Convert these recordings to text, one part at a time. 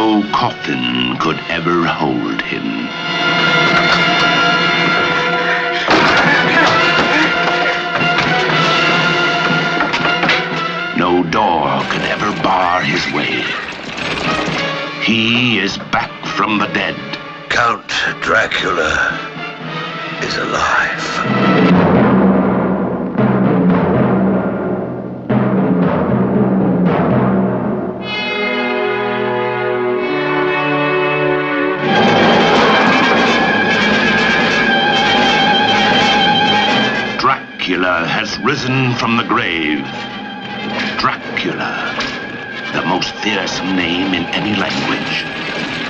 No coffin could ever hold him. No door could ever bar his way. He is back from the dead. Count Dracula is alive. Dracula has risen from the grave. Dracula, the most fearsome name in any language.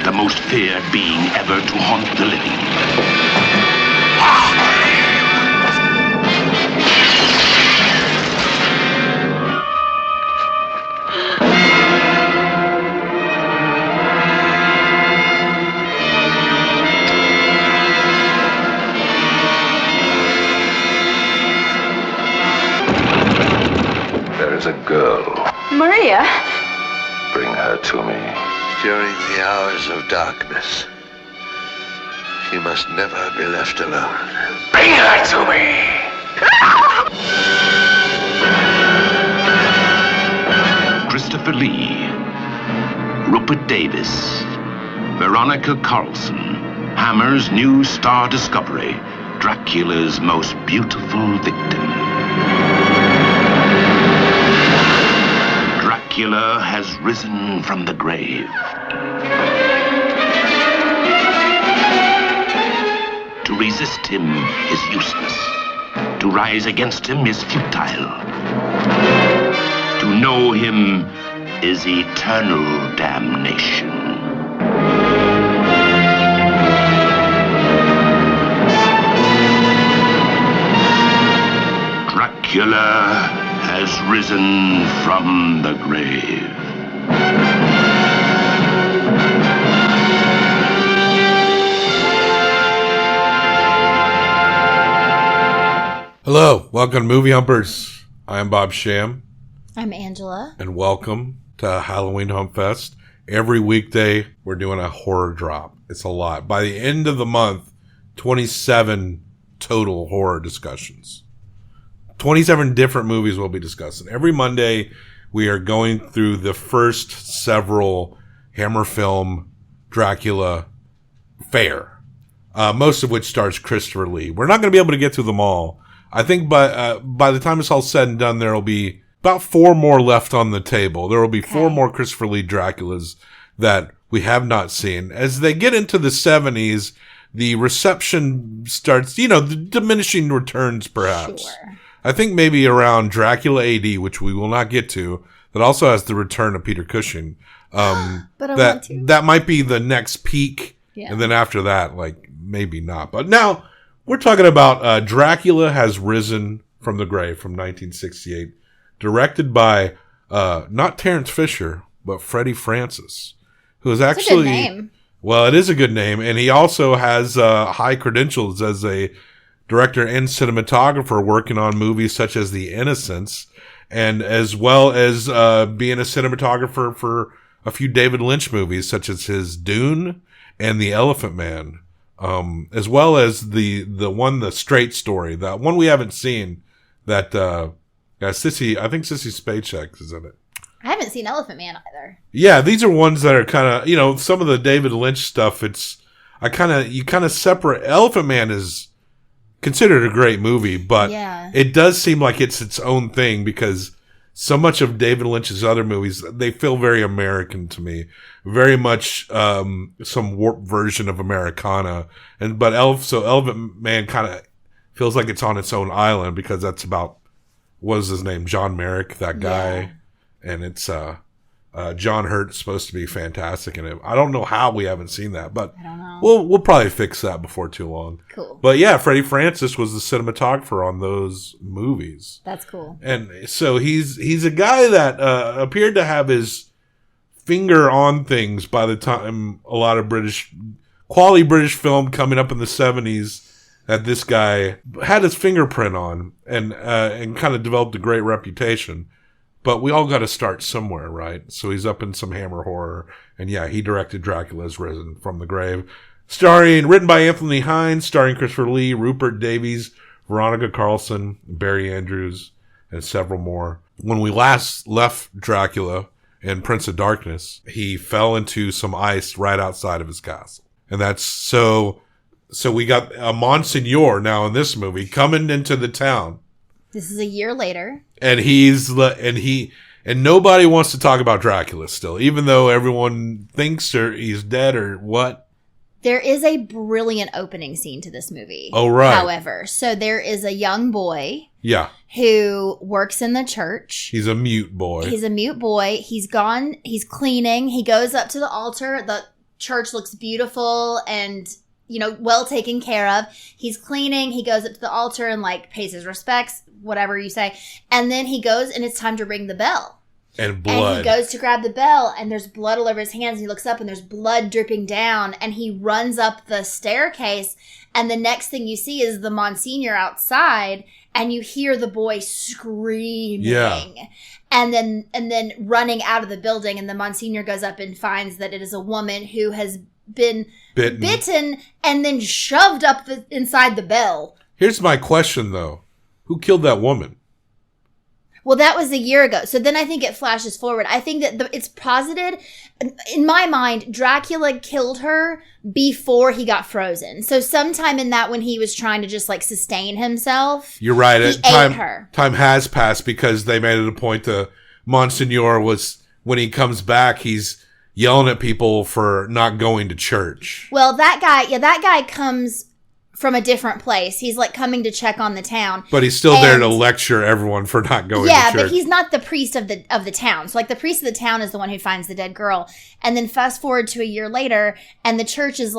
The most feared being ever to haunt the living. There is a girl. Maria? Bring her to me. During the hours of darkness, she must never be left alone. Bring her to me! Christopher Lee, Rupert Davis, Veronica Carlson, Hammer's new star discovery, Dracula's most beautiful victim. Dracula has risen from the grave. To resist him is useless. To rise against him is futile. To know him is eternal damnation. Dracula has risen from the grave. Hello, welcome to Movie Humpers. I'm Bob Sham. I'm Angela. And welcome to Halloween Hump Fest. Every weekday, we're doing a horror drop. It's a lot. By the end of the month, 27 total horror discussions. 27 different movies we'll be discussing. Every Monday, we are going through the first several Hammer Film Dracula fare, most of which stars Christopher Lee. We're not going to be able to get through them all. I think by the time it's all said and done, there will be about 4 more left on the table. There will be 4 more Christopher Lee Draculas that we have not seen. As they get into the 70s, the reception starts, the diminishing returns, perhaps. Sure. I think maybe around Dracula AD, which we will not get to, that also has the return of Peter Cushing. But I that want to. That might be the next peak, and then after that, maybe not. But now we're talking about Dracula Has Risen from the Grave from 1968, directed by not Terence Fisher but Freddie Francis, who is actually a good name. Well, it is a good name, and he also has high credentials as a director and cinematographer, working on movies such as The Innocents, and as well as being a cinematographer for a few David Lynch movies such as his Dune and The Elephant Man, as well as the Straight Story, that one we haven't seen, that Sissy Spacek is in it. I haven't seen Elephant Man either. Yeah, these are ones that are kind of, some of the David Lynch stuff, you kind of separate. Elephant Man is considered a great movie, but it does seem like it's its own thing because so much of David Lynch's other movies, they feel very American to me, very much some warped version of Americana, but Elephant Man kind of feels like it's on its own island because that's about, what is his name, John Merrick, that guy, and it's John Hurt's supposed to be fantastic in it. I don't know how we haven't seen that, but I don't know. We'll probably fix that before too long. Cool. But yeah, Freddie Francis was the cinematographer on those movies. That's cool. And so he's a guy that appeared to have his finger on things by the time a lot of quality British film coming up in the 70s that this guy had his fingerprint on and kind of developed a great reputation. But we all got to start somewhere, right? So he's up in some Hammer horror. And yeah, he directed Dracula Has Risen from the grave. Written by Anthony Hines, starring Christopher Lee, Rupert Davies, Veronica Carlson, Barry Andrews, and several more. When we last left Dracula in Prince of Darkness, he fell into some ice right outside of his castle. And that's so we got a Monsignor now in this movie coming into the town. This is a year later. And nobody wants to talk about Dracula still, even though everyone thinks he's dead or what. There is a brilliant opening scene to this movie. Oh, right. However, so there is a young boy. Yeah. Who works in the church. He's a mute boy. He's cleaning. He goes up to the altar. The church looks beautiful and, well taken care of. He's cleaning. He goes up to the altar and pays his respects, whatever you say. And then he goes and it's time to ring the bell. And blood. And he goes to grab the bell and there's blood all over his hands. And he looks up and there's blood dripping down and he runs up the staircase. And the next thing you see is the Monsignor outside and you hear the boy screaming. Yeah. And then running out of the building and the Monsignor goes up and finds that it is a woman who has been bitten and then shoved up inside the bell. Here's my question though. Who killed that woman? Well, that was a year ago. So then I think it flashes forward. I think that it's posited. In my mind, Dracula killed her before he got frozen. So sometime in that when he was trying to just sustain himself. You're right. He ate her. Time has passed because they made it a point to Monsignor when he comes back, he's yelling at people for not going to church. Well, that guy comes from a different place. He's coming to check on the town. But he's still there to lecture everyone for not going to church. Yeah, but he's not the priest of the town. So the priest of the town is the one who finds the dead girl. And then fast forward to a year later and the church is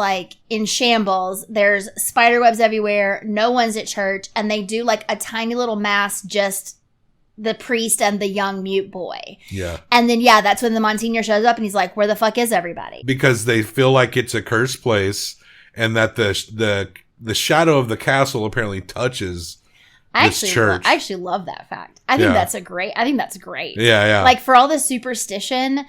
in shambles. There's spider webs everywhere. No one's at church. And they do a tiny little mass, just the priest and the young mute boy. Yeah. And then, that's when the Monsignor shows up and he's like, where the fuck is everybody? Because they feel like it's a cursed place and that the shadow of the castle apparently touches this church. I actually love that fact. I think that's great. Yeah. For all the superstition,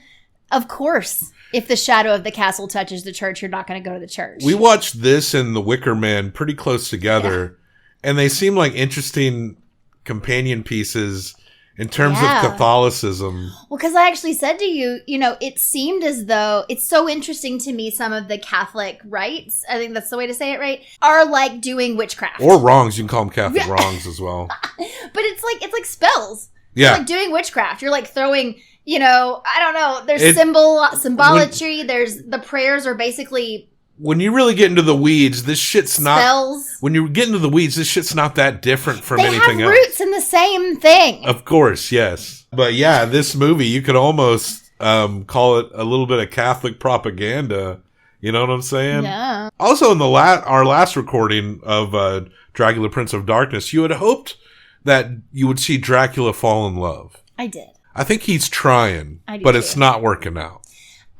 of course, if the shadow of the castle touches the church, you're not going to go to the church. We watched this and The Wicker Man pretty close together, and they seem like interesting companion pieces in terms of Catholicism. Well, because I actually said to you, it seemed as though it's so interesting to me, some of the Catholic rites, I think that's the way to say it, right, are doing witchcraft. Or wrongs. You can call them Catholic wrongs as well. But it's like spells. Yeah. It's doing witchcraft. You're throwing, I don't know, there's symbolatry, there's the prayers are basically... When you really get into the weeds, this shit's not... Spells. When you get into the weeds, this shit's not that different from anything else. They have roots in the same thing. Of course, yes. But yeah, this movie, you could almost call it a little bit of Catholic propaganda. You know what I'm saying? Yeah. Also, in our last recording of Dracula Prince of Darkness, you had hoped that you would see Dracula fall in love. I did. I think he's trying, but it's not working out.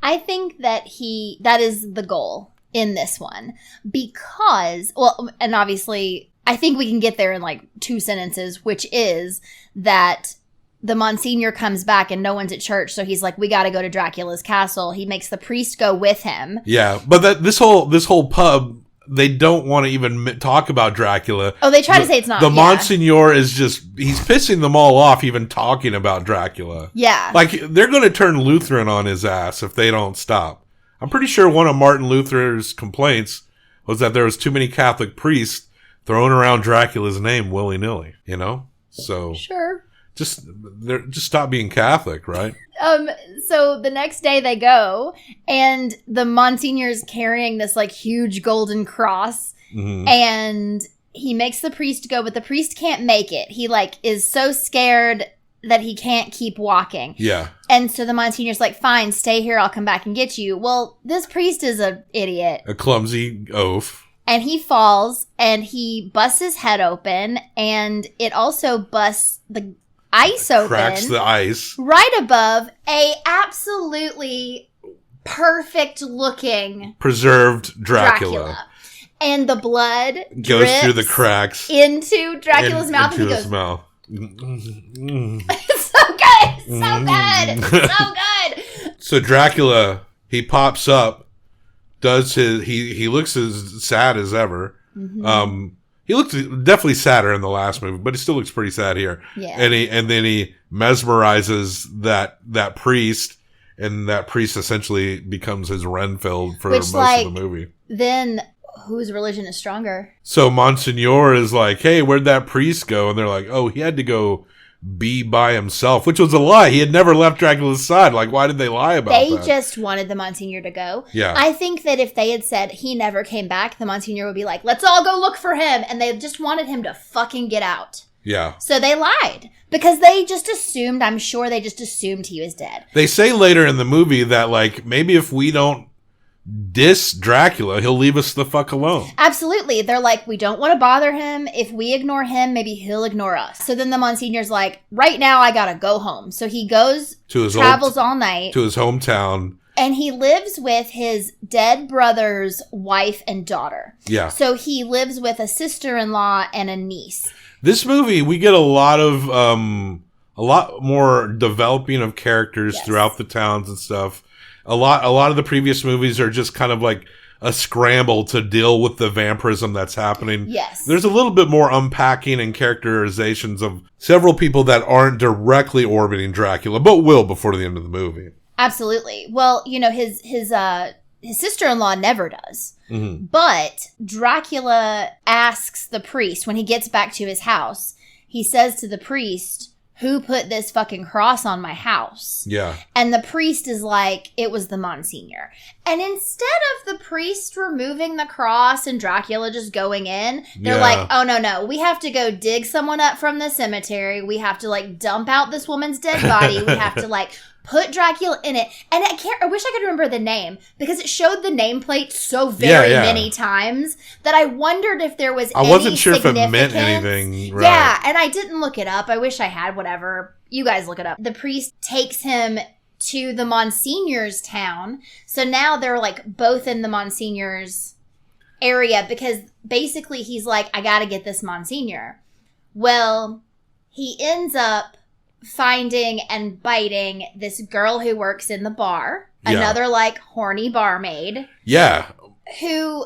I think that that is the goal in this one because, and obviously I think we can get there in 2 sentences, which is that the Monsignor comes back and no one's at church. So he's we got to go to Dracula's castle. He makes the priest go with him. Yeah. But this whole pub, they don't want to even talk about Dracula. Oh, they try to say it's not. The Monsignor is he's pissing them all off even talking about Dracula. Yeah. They're going to turn Lutheran on his ass if they don't stop. I'm pretty sure one of Martin Luther's complaints was that there was too many Catholic priests throwing around Dracula's name willy-nilly, So sure. Just stop being Catholic, right? So the next day they go and the Monsignor's carrying this huge golden cross and he makes the priest go, but the priest can't make it. He is so scared that he can't keep walking. Yeah. And so the Monsignor's fine, stay here, I'll come back and get you. Well, this priest is an idiot. A clumsy oaf. And he falls and he busts his head open and it also busts the ice open. Cracks the ice. Right above a absolutely perfect looking preserved Dracula. And the blood goes through the cracks into Dracula's mouth. Into and he his goes, mouth. It's so good. So good. So good. So Dracula, he pops up, does he looks as sad as ever. Mm-hmm. He looked definitely sadder in the last movie, but he still looks pretty sad here. Yeah. And then he mesmerizes that priest, and that priest essentially becomes his Renfield for most of the movie. Then whose religion is stronger? So Monsignor is like, hey, where'd that priest go? And they're like, oh, he had to go be by himself, which was a lie. He had never left Dracula's side. Like, why did they lie about that? They just wanted the Monsignor to go. Yeah. I think that if they had said he never came back, the Monsignor would be like, let's all go look for him. And they just wanted him to fucking get out. Yeah. So they lied. Because they just assumed, I'm sure they just assumed he was dead. They say later in the movie that, like, maybe if we don't diss Dracula, he'll leave us the fuck alone. Absolutely. They're like, we don't want to bother him. If we ignore him, maybe he'll ignore us. So then the Monsignor's like, right now I gotta go home. So he goes, travels all night. To his hometown. And he lives with his dead brother's wife and daughter. Yeah. So he lives with a sister-in-law and a niece. This movie, we get a lot more developing of characters throughout the towns and stuff. A lot of the previous movies are just kind of like a scramble to deal with the vampirism that's happening. Yes. There's a little bit more unpacking and characterizations of several people that aren't directly orbiting Dracula, but will before the end of the movie. Absolutely. Well, you know, his sister-in-law never does. Mm-hmm. But Dracula asks the priest when he gets back to his house, he says to the priest, who put this fucking cross on my house? Yeah. And the priest is like, it was the Monsignor. And instead of the priest removing the cross and Dracula just going in, they're like, oh, no. We have to go dig someone up from the cemetery. We have to, like, dump out this woman's dead body. We have to, like, put Dracula in it. And I wish I could remember the name because it showed the nameplate so very many times that I wondered if there was any wasn't sure if it meant anything. Right. Yeah, and I didn't look it up. I wish I had, whatever. You guys look it up. The priest takes him to the Monsignor's town. So now they're like both in the Monsignor's area because basically he's like, I gotta get this Monsignor. Well, he ends up finding and biting this girl who works in the bar, another like horny barmaid. Yeah. Who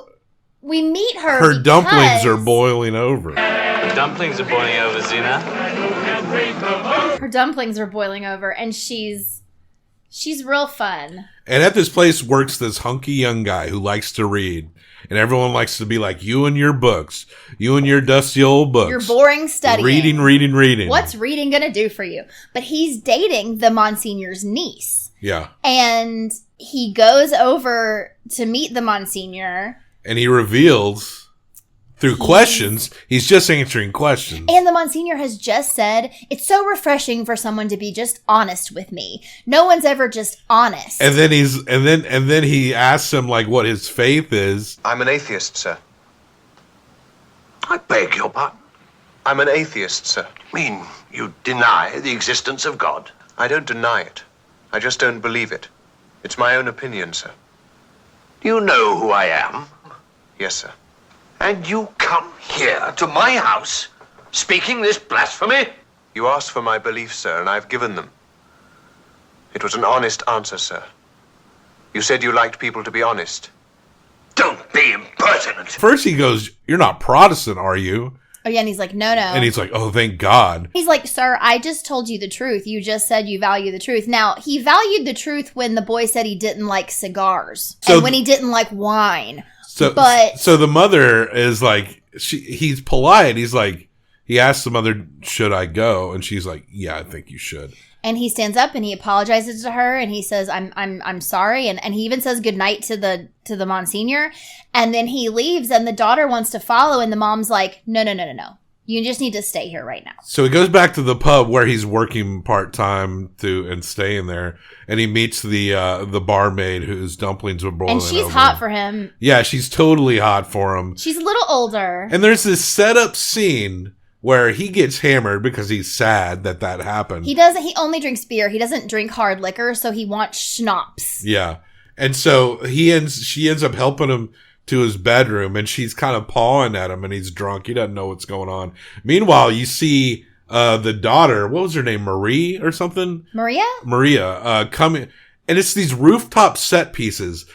we meet her. Her dumplings are boiling over. Dumplings are boiling over, Zena. Her dumplings are boiling over, and she's real fun. And at this place works this hunky young guy who likes to read. And everyone likes to be like, you and your books. You and your dusty old books. Your boring studying. Reading. What's reading going to do for you? But he's dating the Monsignor's niece. Yeah. And he goes over to meet the Monsignor. And he reveals, through questions, he's just answering questions. And the Monsignor has just said, it's so refreshing for someone to be just honest with me. No one's ever just honest. And then he asks him like what his faith is. I'm an atheist, sir. I beg your pardon. I'm an atheist, sir. Mean you deny the existence of God? I don't deny it. I just don't believe it. It's my own opinion, sir. Do you know who I am? Yes, sir. And you come here to my house, speaking this blasphemy? You asked for my beliefs, sir, and I've given them. It was an honest answer, sir. You said you liked people to be honest. Don't be impertinent. First he goes, you're not Protestant, are you? Oh, yeah, and he's like, no. And he's like, oh, thank God. He's like, sir, I just told you the truth. You just said you value the truth. Now, he valued the truth when the boy said he didn't like cigars and when he didn't like wine. So the mother is like, he's polite. He's like, he asks the mother, should I go? And she's like, yeah, I think you should. And he stands up and he apologizes to her and he says, I'm sorry. And he even says goodnight to the Monsignor. And then he leaves and the daughter wants to follow. And the mom's like, no. You just need to stay here right now. So he goes back to the pub where he's working part-time and staying there. And he meets the barmaid whose dumplings are boiling. And she's hot for him. Yeah, she's totally hot for him. She's a little older. And there's this setup scene where he gets hammered because he's sad that happened. He only drinks beer. He doesn't drink hard liquor, so he wants schnapps. Yeah. And so she ends up helping him to his bedroom, and she's kind of pawing at him, and he's drunk. He doesn't know what's going on. Meanwhile, you see the daughter, what was her name? Marie or something? Maria, coming. And it's these rooftop set pieces.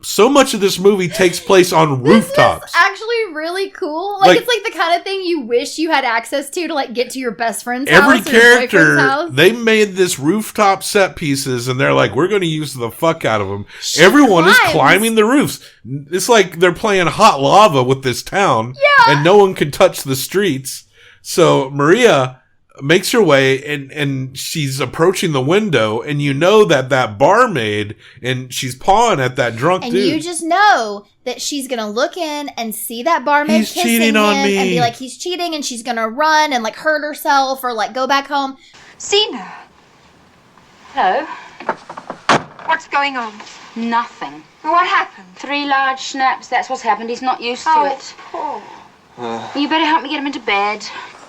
So much of this movie takes place on rooftops. This is actually really cool. Like, it's like the kind of thing you wish you had access to like get to your best friend's house. Every character, they made this rooftop set pieces, and they're like, we're going to use the fuck out of them. Everyone is climbing the roofs. It's like they're playing hot lava with this town, and no one can touch the streets. So Maria makes her way, and she's approaching the window, and you know that barmaid, and she's pawing at that drunk dude. And you just know that she's gonna look in and see that barmaid He's kissing cheating him on me. and be like, he's cheating, and she's gonna run and like hurt herself or like go back home. Zena. Hello? What's going on? Nothing. What happened? 3 large snaps, that's what's happened. He's not used to it. Oh. You better help me get him into bed.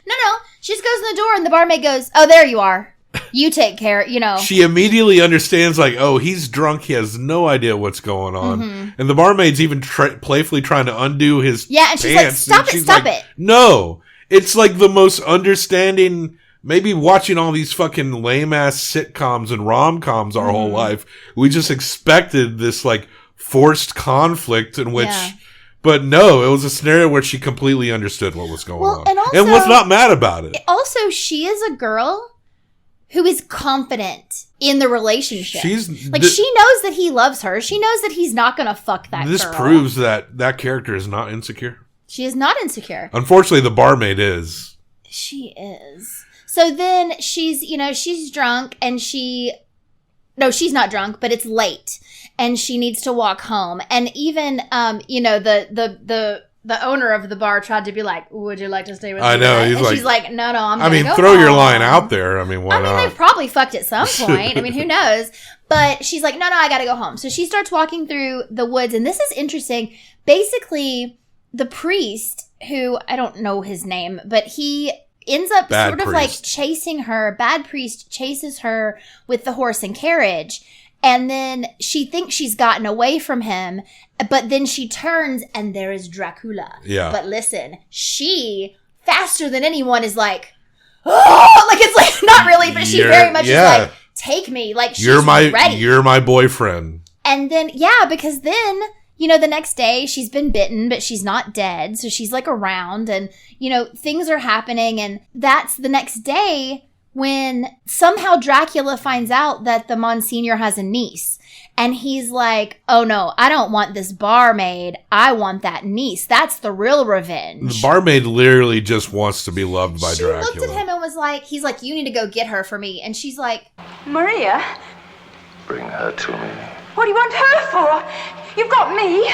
No. She just goes in the door and the barmaid goes, oh, there you are. You take care, you know. She immediately understands, like, oh, he's drunk. He has no idea what's going on. Mm-hmm. And the barmaid's even playfully trying to undo his and she's pants. like, stop it. No. It's like the most understanding, maybe watching all these fucking lame-ass sitcoms and rom-coms our whole life. We just expected this, like, forced conflict in which... Yeah. But no, it was a scenario where she completely understood what was going on. And was not mad about it. Also, she is a girl who is confident in the relationship. She knows that he loves her. She knows that he's not going to fuck that girl. This proves that character is not insecure. She is not insecure. Unfortunately, the barmaid is. She is. So then she's drunk and no, she's not drunk, but it's late. And she needs to walk home. And even, the owner of the bar tried to be like, would you like to stay with me? I know. She's like, no, I'm going to go throw home. your line out there. I mean, why not? They've probably fucked at some point. I mean, who knows? But she's like, no, I got to go home. So she starts walking through the woods. And this is interesting. Basically, the priest, who, I don't know his name, but he ends up like chasing her. Bad priest chases her with the horse and carriage. And then she thinks she's gotten away from him, but then she turns and there is Dracula. Yeah. But listen, she, faster than anyone, is like, oh, like it's like, not really, but she very much is like, take me. Like she's ready. You're my boyfriend. And then, because then, the next day she's been bitten, but she's not dead. So she's like around and, things are happening. And that's the next day when somehow Dracula finds out that the Monsignor has a niece. And he's like, oh no, I don't want this barmaid. I want that niece. That's the real revenge. The barmaid literally just wants to be loved by Dracula. She looked at him and was like, he's like, you need to go get her for me. And she's like, Maria? Bring her to me. What do you want her for? You've got me.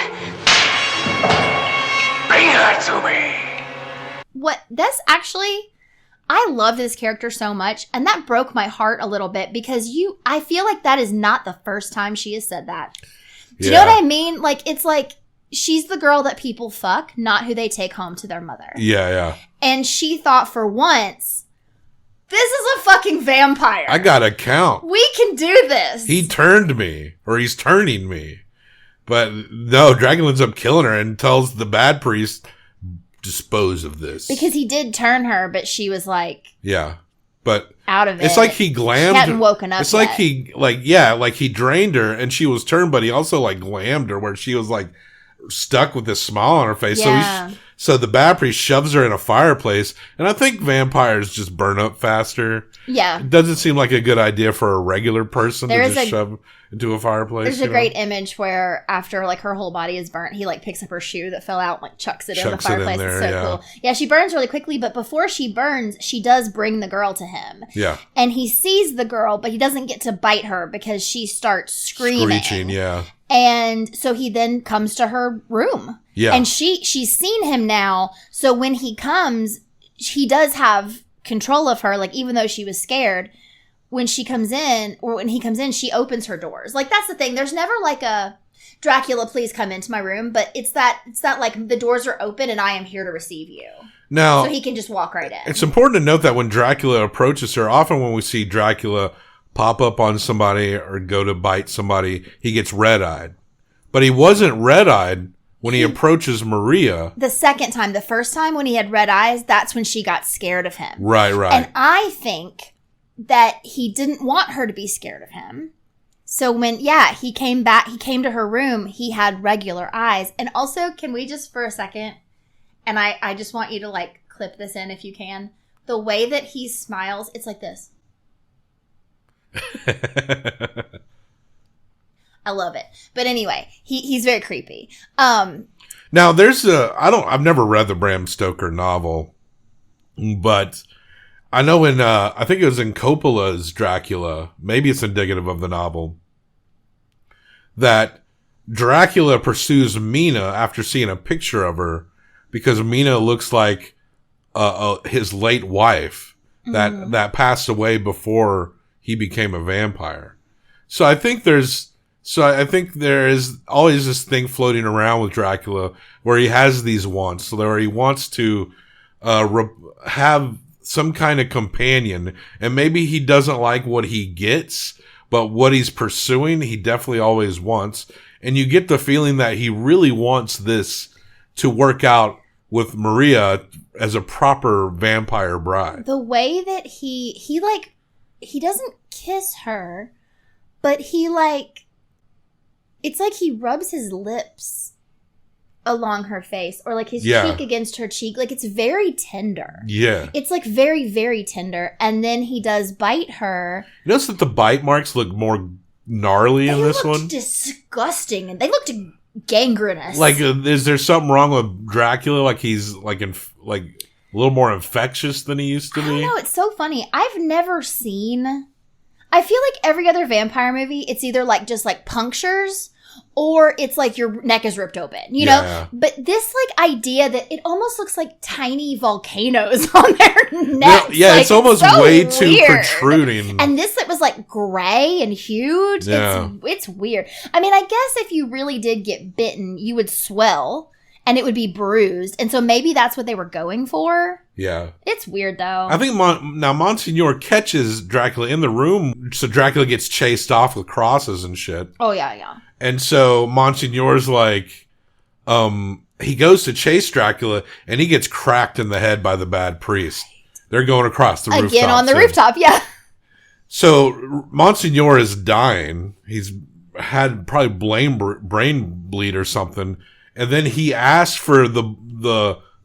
Bring her to me. What? That's actually... I love this character so much, and that broke my heart a little bit because I feel like that is not the first time she has said that. Do you know what I mean? Like, it's like, she's the girl that people fuck, not who they take home to their mother. Yeah. And she thought for once, this is a fucking vampire. I gotta count. We can do this. He turned me, or he's turning me. But no, Dracula ends up killing her and tells the bad priest, dispose of this. Because he did turn her, but she was like... Yeah. But... out of it. It's like he glammed... She hadn't woken up It's yet. like he drained her and she was turned, but he also like glammed her where she was like stuck with this smile on her face. Yeah. So the bad priest shoves her in a fireplace, and I think vampires just burn up faster. Yeah. It doesn't seem like a good idea for a regular person to just shove into a fireplace. There's a great image where after like her whole body is burnt, he like picks up her shoe that fell out and like chucks it in the fireplace. It's so cool. Yeah, she burns really quickly, but before she burns, she does bring the girl to him. Yeah. And he sees the girl, but he doesn't get to bite her because she starts screaming. Screeching, yeah. And so he then comes to her room. Yeah. And she's seen him now. So when he comes, he does have control of her. Like, even though she was scared, when she comes in, or when he comes in, she opens her doors. Like, that's the thing. There's never like a Dracula, please come into my room. But it's that like the doors are open and I am here to receive you. Now, so he can just walk right in. It's important to note that when Dracula approaches her, often when we see Dracula pop up on somebody or go to bite somebody, he gets red-eyed. But he wasn't red-eyed when he approaches Maria. The second time, the first time when he had red eyes, that's when she got scared of him. Right. And I think that he didn't want her to be scared of him. So when, he came to her room, he had regular eyes. And also, can we just for a second, and I just want you to like clip this in if you can, the way that he smiles, it's like this. I love it. But anyway, he's very creepy. Now I've never read the Bram Stoker novel, but I know I think it was in Coppola's Dracula, maybe it's indicative of the novel, that Dracula pursues Mina after seeing a picture of her because Mina looks like his late wife that passed away before he became a vampire. So I think there is always this thing floating around with Dracula where he has these wants, where he wants to have some kind of companion, and maybe he doesn't like what he gets, but what he's pursuing, he definitely always wants. And you get the feeling that he really wants this to work out with Maria as a proper vampire bride. The way that he doesn't kiss her, but it's like he rubs his lips along her face, or like his cheek against her cheek. Like, it's very tender. Yeah. It's like very, very tender. And then he does bite her. You notice that the bite marks look more gnarly in this one? Disgusting. And they looked gangrenous. Like, is there something wrong with Dracula? Like, he's like a little more infectious than he used to be? I don't know. It's so funny. I've never seen... I feel like every other vampire movie, it's either like just like punctures or it's like your neck is ripped open, you know? But this like idea that it almost looks like tiny volcanoes on their necks. Yeah, like, it's almost so way too weird. protruding. And this, it was like gray and huge. Yeah. It's weird. I mean, I guess if you really did get bitten, you would swell and it would be bruised. And so maybe that's what they were going for. Yeah. It's weird, though. I think now Monsignor catches Dracula in the room, so Dracula gets chased off with crosses and shit. Oh, yeah. And so Monsignor's like, he goes to chase Dracula, and he gets cracked in the head by the bad priest. They're going across the rooftop. Again on the rooftop, yeah. So Monsignor is dying. He's had probably brain bleed or something. And then he asked for the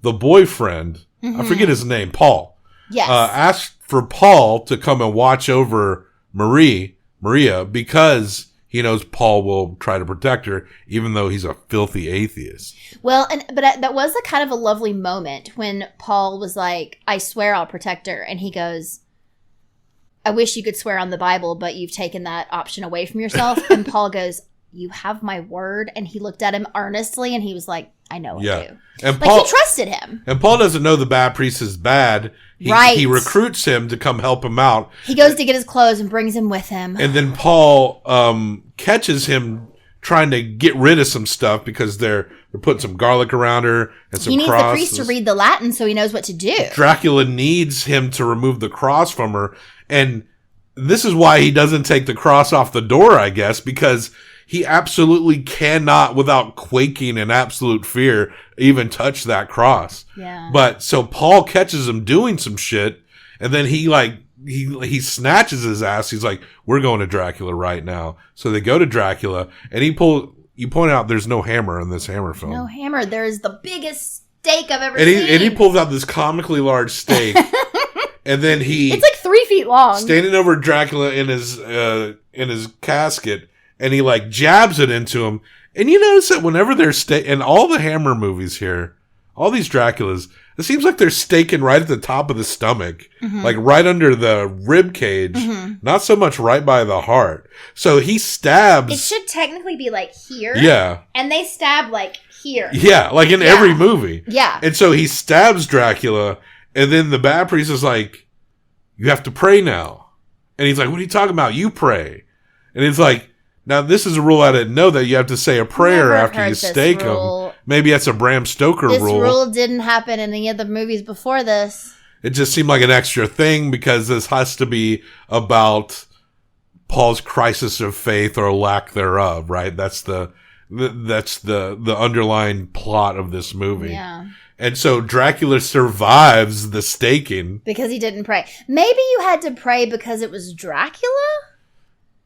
boyfriend, I forget his name, Paul. Yes. Asked for Paul to come and watch over Maria, because he knows Paul will try to protect her, even though he's a filthy atheist. Well, but that was a kind of a lovely moment when Paul was like, I swear I'll protect her. And he goes, I wish you could swear on the Bible, but you've taken that option away from yourself. And Paul goes, you have my word. And he looked at him earnestly and he was like, I know I do. And Paul, he trusted him. And Paul doesn't know the bad priest is bad. He recruits him to come help him out. He goes to get his clothes and brings him with him. And then Paul catches him trying to get rid of some stuff because they're putting some garlic around her and some crosses. He needs the priest to read the Latin so he knows what to do. Dracula needs him to remove the cross from her. And this is why he doesn't take the cross off the door, I guess, because he absolutely cannot, without quaking in absolute fear, even touch that cross. Yeah. But so Paul catches him doing some shit, and then he snatches his ass. He's like, "We're going to Dracula right now." So they go to Dracula, and you point out there's no hammer in this Hammer film. No hammer. There's the biggest steak I've ever seen. And he pulls out this comically large steak, and then it's like 3 feet long, standing over Dracula in his casket. And he like jabs it into him. And you notice that whenever they're in all the Hammer movies here, all these Draculas, it seems like they're staking right at the top of the stomach, like right under the rib cage, not so much right by the heart. So he stabs. It should technically be like here. Yeah. And they stab like here. Yeah, like in every movie. Yeah. And so he stabs Dracula, and then the bad priest is like, you have to pray now. And he's like, what are you talking about? You pray. And it's like, now, this is a rule I didn't know, that you have to say a prayer after you stake them. Maybe that's a Bram Stoker rule. This rule didn't happen in any of the movies before this. It just seemed like an extra thing because this has to be about Paul's crisis of faith or lack thereof, right? That's That's the underlying plot of this movie. Yeah. And so Dracula survives the staking. Because he didn't pray. Maybe you had to pray because it was Dracula?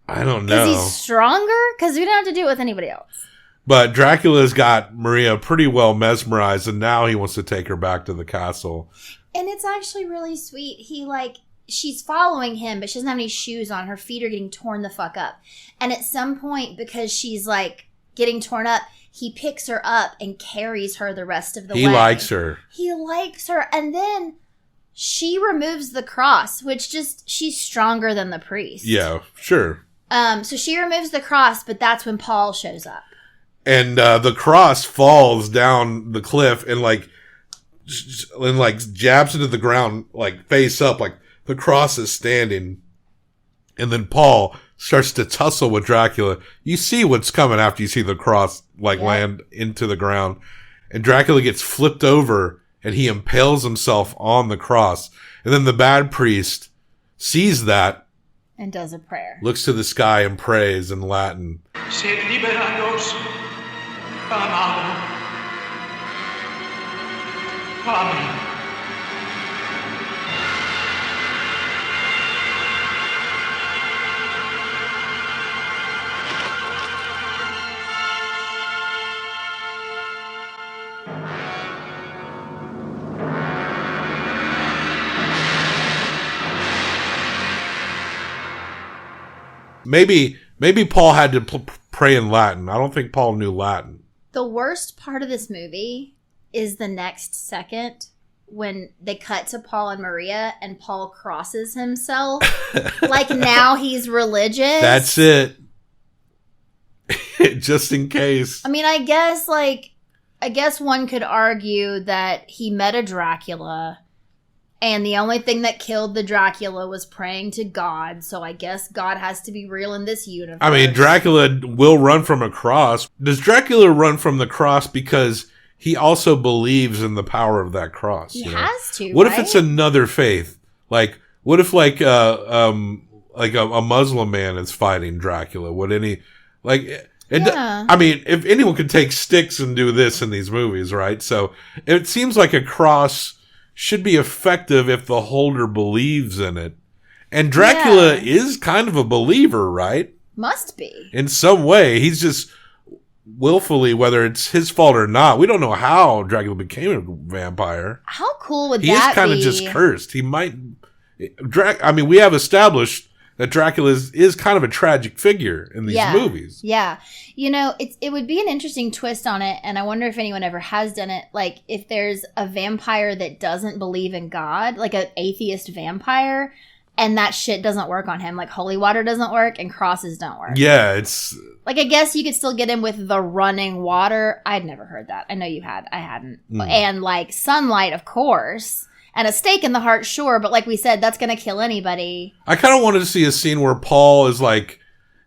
I don't know. Because he's stronger? Because we don't have to do it with anybody else. But Dracula's got Maria pretty well mesmerized, and now he wants to take her back to the castle. And it's actually really sweet. She's following him, but she doesn't have any shoes on. Her feet are getting torn the fuck up. And at some point, because she's getting torn up, he picks her up and carries her the rest of the way. He likes her. He likes her. And then she removes the cross, which she's stronger than the priest. Yeah, sure. So she removes the cross, but that's when Paul shows up. And the cross falls down the cliff and jabs into the ground, face up, the cross is standing. And then Paul starts to tussle with Dracula. You see what's coming after you see the cross land into the ground. And Dracula gets flipped over and he impales himself on the cross. And then the bad priest sees that and does a prayer. Looks to the sky and prays in Latin. Sed libera nos, amamo. Amen. Maybe Paul had to pray in Latin. I don't think Paul knew Latin. The worst part of this movie is the next second when they cut to Paul and Maria and Paul crosses himself. Now he's religious. That's it. Just in case. I mean, I guess one could argue that he met a Dracula and the only thing that killed the Dracula was praying to God. So I guess God has to be real in this universe. I mean, Dracula will run from a cross. Does Dracula run from the cross because he also believes in the power of that cross? He has to. What if it's another faith? What if a Muslim man is fighting Dracula? Would any I mean, if anyone could take sticks and do this in these movies, right? So it seems like a cross should be effective if the holder believes in it. And Dracula is kind of a believer, right? Must be. In some way. He's just willfully, whether it's his fault or not. We don't know how Dracula became a vampire. How cool would that be? He is kind of just cursed. He might... we have established that Dracula is kind of a tragic figure in these movies. Yeah. It would be an interesting twist on it, and I wonder if anyone ever has done it. If there's a vampire that doesn't believe in God, an atheist vampire, and that shit doesn't work on him. Holy water doesn't work, and crosses don't work. Yeah, it's... I guess you could still get him with the running water. I'd never heard that. I know you had. I hadn't. And, sunlight, of course. And a stake in the heart, sure, but like we said, that's going to kill anybody. I kind of wanted to see a scene where Paul is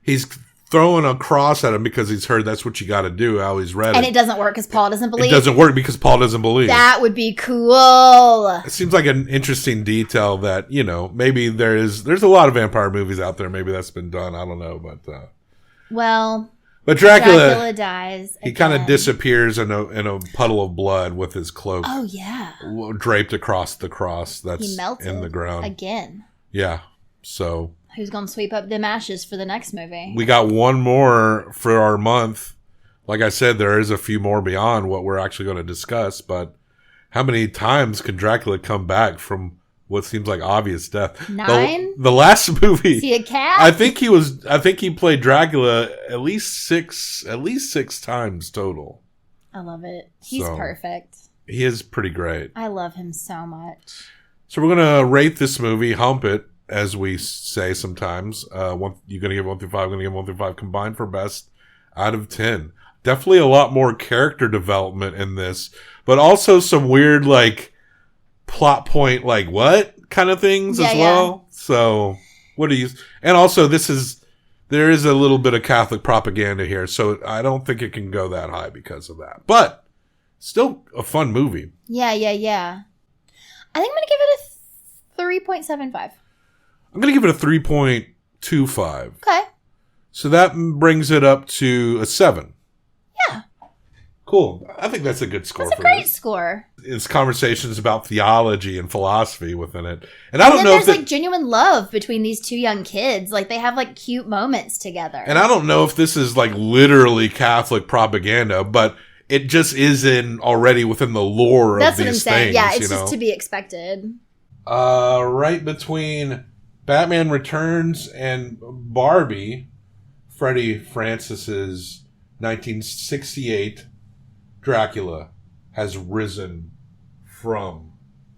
he's throwing a cross at him because he's heard that's what you got to do, how he's read and it doesn't work because Paul doesn't believe. It doesn't work because Paul doesn't believe. That would be cool. It seems like an interesting detail that, maybe there's a lot of vampire movies out there. Maybe that's been done. I don't know, But Dracula dies. He kind of disappears in a puddle of blood with his cloak. Oh yeah, draped across the cross that's in the ground again. Yeah, so who's gonna sweep up them ashes for the next movie? We got one more for our month. Like I said, there is a few more beyond what we're actually going to discuss. But how many times can Dracula come back from what seems like obvious death? 9. The last movie. See a cat? I think he played Dracula at least six times total. I love it. He's perfect. He is pretty great. I love him so much. So we're gonna rate this movie, hump it, as we say sometimes. You're gonna give 1 through 5. I'm gonna give 1 through 5 combined for best out of 10. Definitely a lot more character development in this, but also some weird plot point what kind of things as well. So what do you... And also there is a little bit of Catholic propaganda here, so I don't think it can go that high because of that. But still a fun movie. Yeah. I think I'm going to give it a 3.75. I'm going to give it a 3.25. Okay. So that brings it up to a 7. Cool. I think that's a good score. That's a great score. It's conversations about theology and philosophy within it. And I don't know if there's like genuine love between these two young kids. Like they have like cute moments together. And I don't know if this is like literally Catholic propaganda, but it just is already within the lore That's of what these I'm saying. things. Yeah, it's just to be expected. Right between Batman Returns and Barbie, Freddie Francis's 1968 Dracula Has Risen from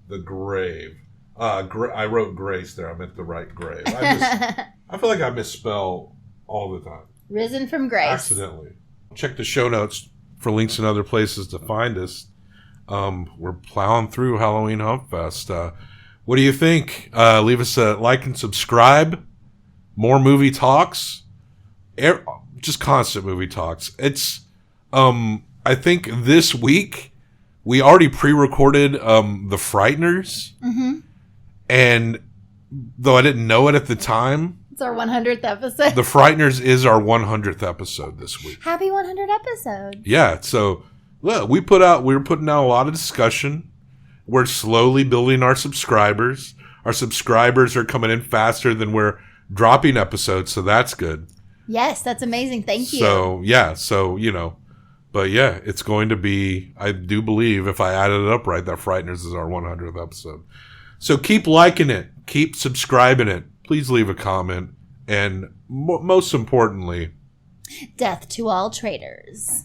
the Grave. I wrote Grace there. I meant the right grave. I feel like I misspell all the time. Risen from Grace. Accidentally. Check the show notes for links and other places to find us. We're plowing through Halloween Hump Fest. What do you think? Leave us a like and subscribe. More movie talks. Just constant movie talks. It's, I think this week we already pre-recorded The Frighteners. Mm-hmm. And though I didn't know it at the time, it's our 100th episode. The Frighteners is our 100th episode this week. Happy 100 episode. Yeah, so look, we're putting out a lot of discussion. We're slowly building our subscribers. Our subscribers are coming in faster than we're dropping episodes, so that's good. Yes, that's amazing. Thank you. But yeah, it's going to be, I do believe, if I added it up right, that Frighteners is our 100th episode. So keep liking it. Keep subscribing it. Please leave a comment. And most importantly, death to all traitors.